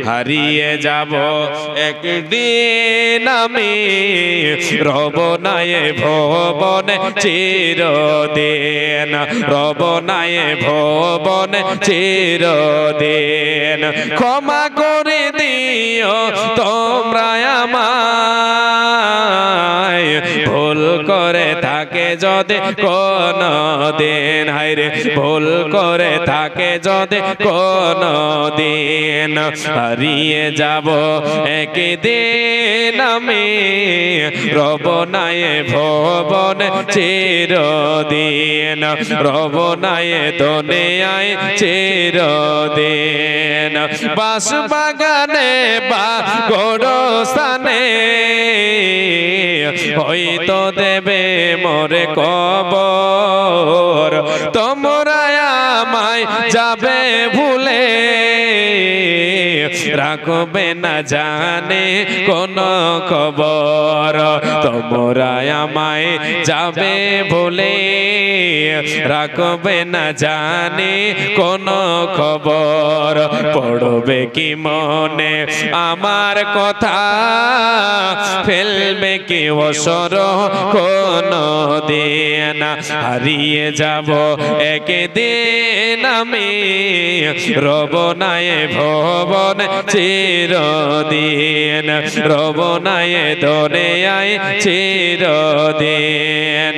হারিয়ে যাব একদিন আমি, রব নাই ভবনে চিরদিন, রব নাই ভবনে চিরদিন। ক্ষমা করে দিও তোমরা আমায়, ভুল করে থাকে যদি কোনো দিন, হায়রে ভুল করে থাকে যদি কোনো দিন। হারিয়ে যাব একদিন আমি, রব নাই ভবনে চিরদিন, রব নাই দুনিয়ায় চিরদিন। বাস বাগানে বা গোরস্থানে হয়তো দেবে মোরে কবর, তোমরা আমায় যাবে ভুলে, রাখবে না জানে কোন খবর। তোমরা আমায় যাবে ভুলে, রাখবে না জানে কোন খবর। পড়বে কি মনে আমার কথা, ফেলবে কি অসর কোন দিন। হারিয়ে যাব একদিন আমি, রব নাই ভবন চিরদিন, রব নাই দুনিয়ায় চিরদিন।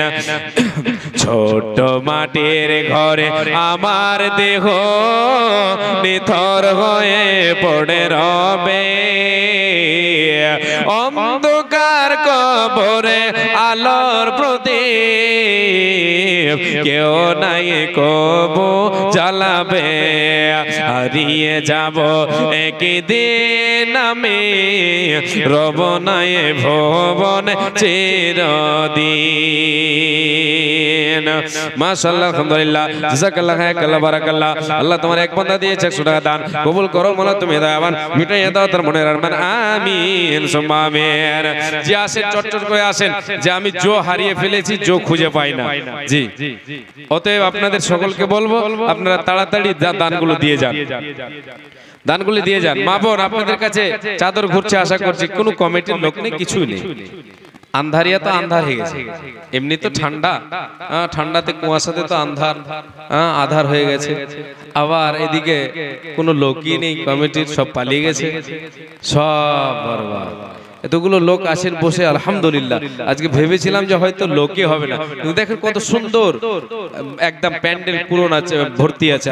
ছোট মাটির ঘরে আমার দেহ নিথর হয়ে পড়ে রবে, অন্ধকার কবরে আলোর প্রদীপ কেউ নাই কবু জ্বালাবে। হারিয়ে যাব একদিন আমি, রব নাই ভবন চিরদিন। মাশাআল্লাহ, আলহামদুলিল্লাহ, জাযাকাল্লাহ খায়রাল্লাহ, বারাকাল্লাহ। আল্লাহ তোমার এক বান্দা দিয়েছে 100 টাকা দান, কবুল করো মোলা, তুমি দয়াবান, মিটাইয়া দাও তার মনের আরমান, আমিন সুম্মা আমিন। যে আসেন চটচট করে আসেন, যে আমি জো হারিয়ে ফেলেছি, জো খুঁজে পাই না। জি, অতএব আপনাদের সকলকে বলবো আপনারা তাড়াতাড়ি দানগুলো দিয়ে যান, দানগুলো দিয়ে যান। মা বোন আপনাদের কাছে চাদর ঘুরছে, আশা করছি কোনো কমিটির লোক নেই, কিছুই নেই। আন্ধারিয়া তো আন্ধার হয়ে গেছে, এমনি তো ঠান্ডা, ঠান্ডাতে কুয়াশাতে তো আন্ধার আধার হয়ে গেছে। আবার এদিকে কোনো লোকই নেই কমিটির, সব পালিয়ে গেছে, সব বরবাদ। এতগুলো লোক আসেন বসে, আলহামদুলিল্লাহ। আজকে ভেবেছিলাম যে হয়তো লোকই হবে না, কিন্তু দেখেন কত সুন্দর একদম প্যান্ডেল পুরো আছে, ভর্তি আছে।